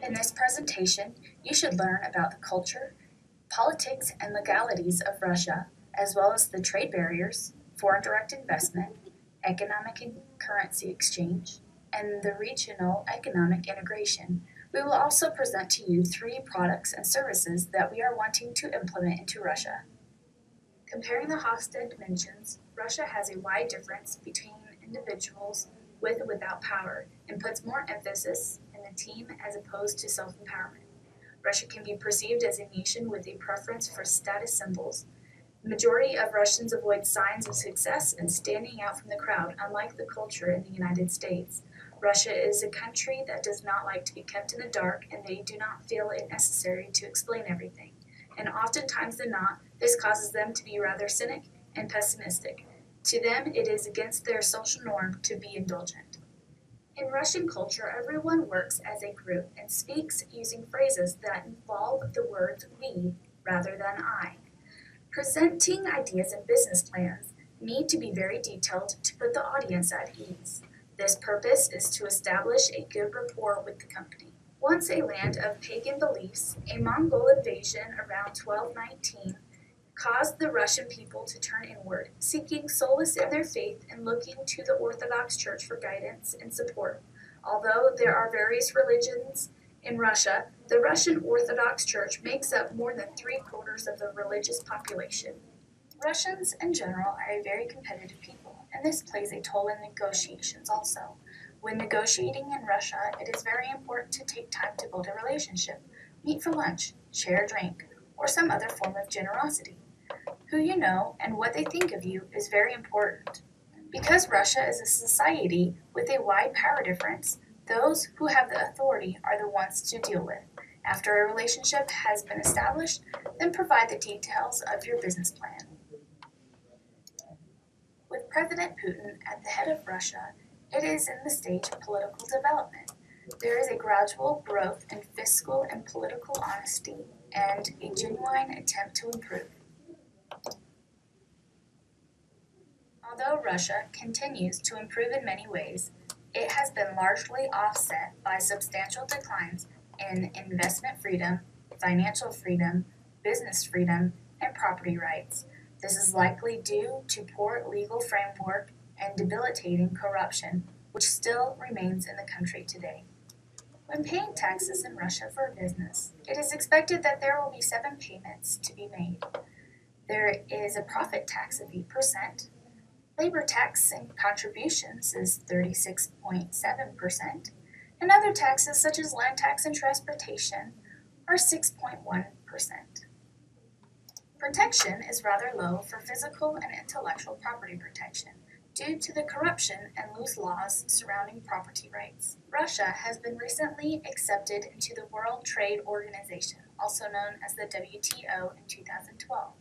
In this presentation, you should learn about the culture, politics, and legalities of Russia, as well as the trade barriers, foreign direct investment, economic and currency exchange, and the regional economic integration. We will also present to you 3 products and services that we are wanting to implement into Russia. Comparing the Hofstede dimensions, Russia has a wide difference between individuals with and without power and puts more emphasis in the team as opposed to self-empowerment. Russia can be perceived as a nation with a preference for status symbols. The majority of Russians avoid signs of success and standing out from the crowd, unlike the culture in the United States. Russia is a country that does not like to be kept in the dark, and they do not feel it necessary to explain everything. And oftentimes than not, this causes them to be rather cynic and pessimistic. To them, it is against their social norm to be indulgent. In Russian culture, everyone works as a group and speaks using phrases that involve the words we rather than I. Presenting ideas and business plans need to be very detailed to put the audience at ease. This purpose is to establish a good rapport with the company. Once a land of pagan beliefs, a Mongol invasion around 1219 caused the Russian people to turn inward, seeking solace in their faith and looking to the Orthodox Church for guidance and support. Although there are various religions in Russia, the Russian Orthodox Church makes up more than 3/4 of the religious population. Russians in general are a very competitive people, and this plays a toll in negotiations also. When negotiating in Russia, it is very important to take time to build a relationship, meet for lunch, share a drink, or some other form of generosity. Who you know and what they think of you is very important. Because Russia is a society with a wide power difference, those who have the authority are the ones to deal with. After a relationship has been established, then provide the details of your business plan. With President Putin at the head of Russia, it is in the stage of political development. There is a gradual growth in fiscal and political honesty and a genuine attempt to improve. Although Russia continues to improve in many ways, it has been largely offset by substantial declines in investment freedom, financial freedom, business freedom, and property rights. This is likely due to poor legal framework and debilitating corruption, which still remains in the country today. When paying taxes in Russia for a business, it is expected that there will be 7 payments to be made. There is a profit tax of 8%, labor tax and contributions is 36.7%, and other taxes such as land tax and transportation are 6.1%. Protection is rather low for physical and intellectual property protection due to the corruption and loose laws surrounding property rights. Russia has been recently accepted into the World Trade Organization, also known as the WTO, in 2012.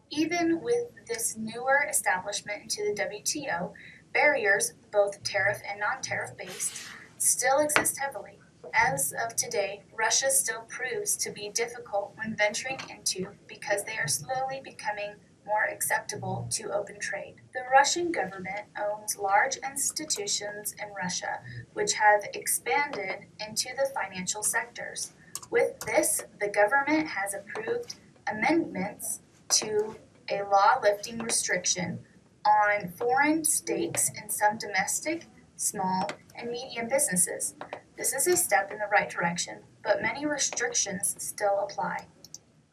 Even with this newer establishment into the WTO, barriers, both tariff and non-tariff based, still exist heavily. As of today, Russia still proves to be difficult when venturing into because they are slowly becoming more acceptable to open trade. The Russian government owns large institutions in Russia which have expanded into the financial sectors. With this, the government has approved amendments to a law lifting restriction on foreign stakes in some domestic, small, and medium businesses. This is a step in the right direction, but many restrictions still apply.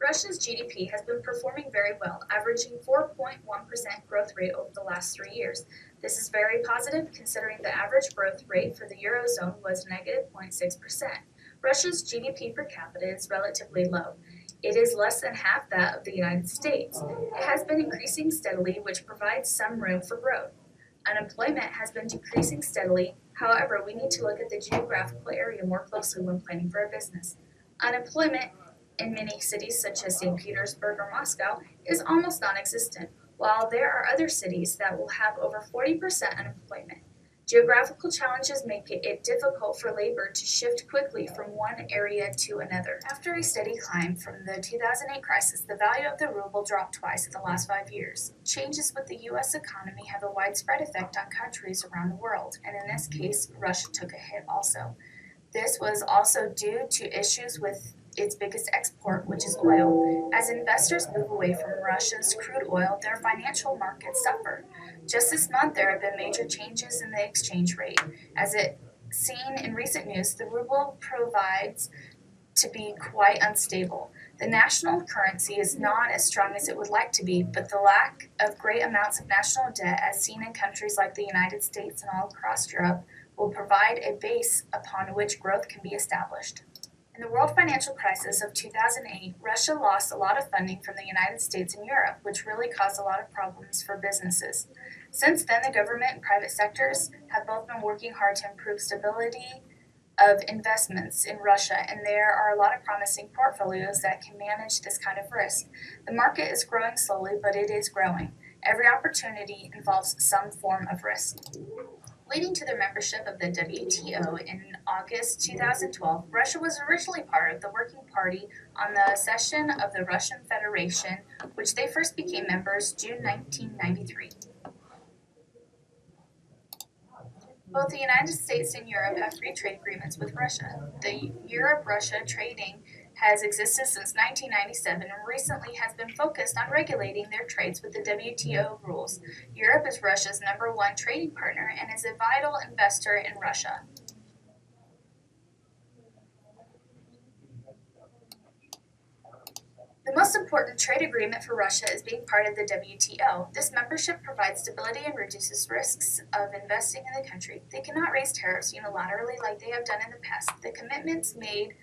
Russia's GDP has been performing very well, averaging 4.1% growth rate over the last 3 years. This is very positive considering the average growth rate for the Eurozone was negative 0.6%. Russia's GDP per capita is relatively low. It is less than half that of the United States. It has been increasing steadily, which provides some room for growth. Unemployment has been decreasing steadily. However, we need to look at the geographical area more closely when planning for a business. Unemployment in many cities such as St. Petersburg or Moscow is almost non-existent, while there are other cities that will have over 40% unemployment. Geographical challenges make it difficult for labor to shift quickly from one area to another. After a steady climb from the 2008 crisis, the value of the ruble dropped twice in the last 5 years. Changes with the U.S. economy have a widespread effect on countries around the world, and in this case, Russia took a hit also. This was also due to issues with its biggest export, which is oil. As investors move away from Russia's crude oil, their financial markets suffer. Just this month, there have been major changes in the exchange rate. As it seen in recent news, the ruble provides to be quite unstable. The national currency is not as strong as it would like to be, but the lack of great amounts of national debt, as seen in countries like the United States and all across Europe, will provide a base upon which growth can be established. In the world financial crisis of 2008, Russia lost a lot of funding from the United States and Europe, which really caused a lot of problems for businesses. Since then, the government and private sectors have both been working hard to improve stability of investments in Russia, and there are a lot of promising portfolios that can manage this kind of risk. The market is growing slowly, but it is growing. Every opportunity involves some form of risk. Leading to the membership of the WTO in August 2012, Russia was originally part of the Working Party on the accession of the Russian Federation, which they first became members June 1993. Both the United States and Europe have free trade agreements with Russia. The Europe-Russia trading has existed since 1997 and recently has been focused on regulating their trades with the WTO rules. Europe is Russia's #1 trading partner and is a vital investor in Russia. The most important trade agreement for Russia is being part of the WTO. This membership provides stability and reduces risks of investing in the country. They cannot raise tariffs unilaterally like they have done in the past. The commitments made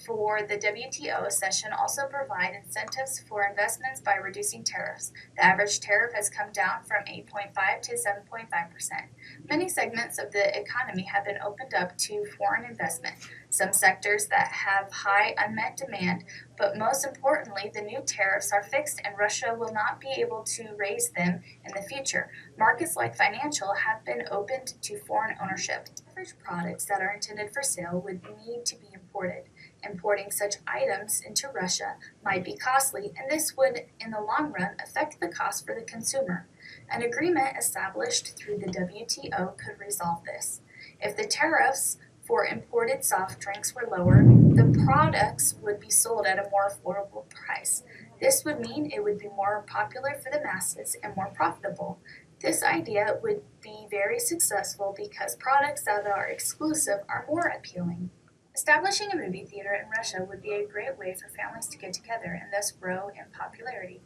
for the WTO accession also provide incentives for investments by reducing tariffs. The average tariff has come down from 8.5 to 7.5%. Many segments of the economy have been opened up to foreign investment. Some sectors that have high unmet demand, but most importantly, the new tariffs are fixed and Russia will not be able to raise them in the future. Markets like financial have been opened to foreign ownership. Average products that are intended for sale would need to be imported. Importing such items into Russia might be costly, and this would, in the long run, affect the cost for the consumer. An agreement established through the WTO could resolve this. If the tariffs for imported soft drinks were lower, the products would be sold at a more affordable price. This would mean it would be more popular for the masses and more profitable. This idea would be very successful because products that are exclusive are more appealing. Establishing a movie theater in Russia would be a great way for families to get together and thus grow in popularity.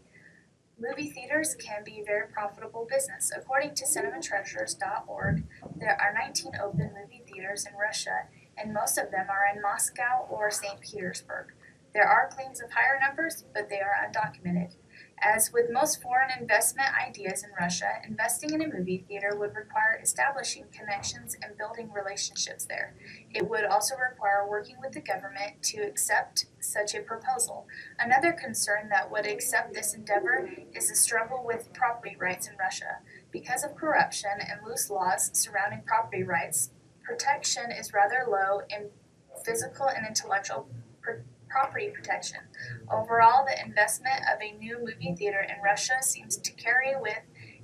Movie theaters can be a very profitable business. According to cinematreasures.org, there are 19 open movie theaters in Russia, and most of them are in Moscow or St. Petersburg. There are claims of higher numbers, but they are undocumented. As with most foreign investment ideas in Russia, investing in a movie theater would require establishing connections and building relationships there. It would also require working with the government to accept such a proposal. Another concern that would accept this endeavor is the struggle with property rights in Russia. Because of corruption and loose laws surrounding property rights, protection is rather low in physical and intellectual property protection. Overall, the investment of a new movie theater in Russia seems to carry with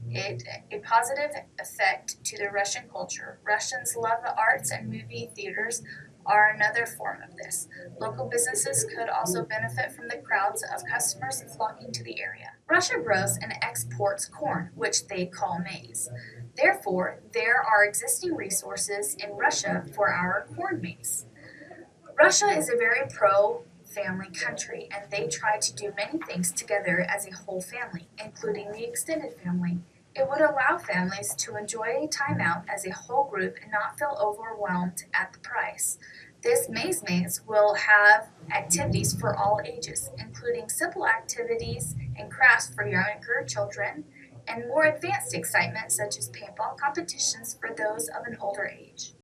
it a positive effect to the Russian culture. Russians love the arts, and movie theaters are another form of this. Local businesses could also benefit from the crowds of customers flocking to the area. Russia grows and exports corn, which they call maize. Therefore, there are existing resources in Russia for our corn maize. Russia is a very pro-family country, and they try to do many things together as a whole family, including the extended family. It would allow families to enjoy a time out as a whole group and not feel overwhelmed at the price. This maze will have activities for all ages, including simple activities and crafts for younger children, and more advanced excitement such as paintball competitions for those of an older age.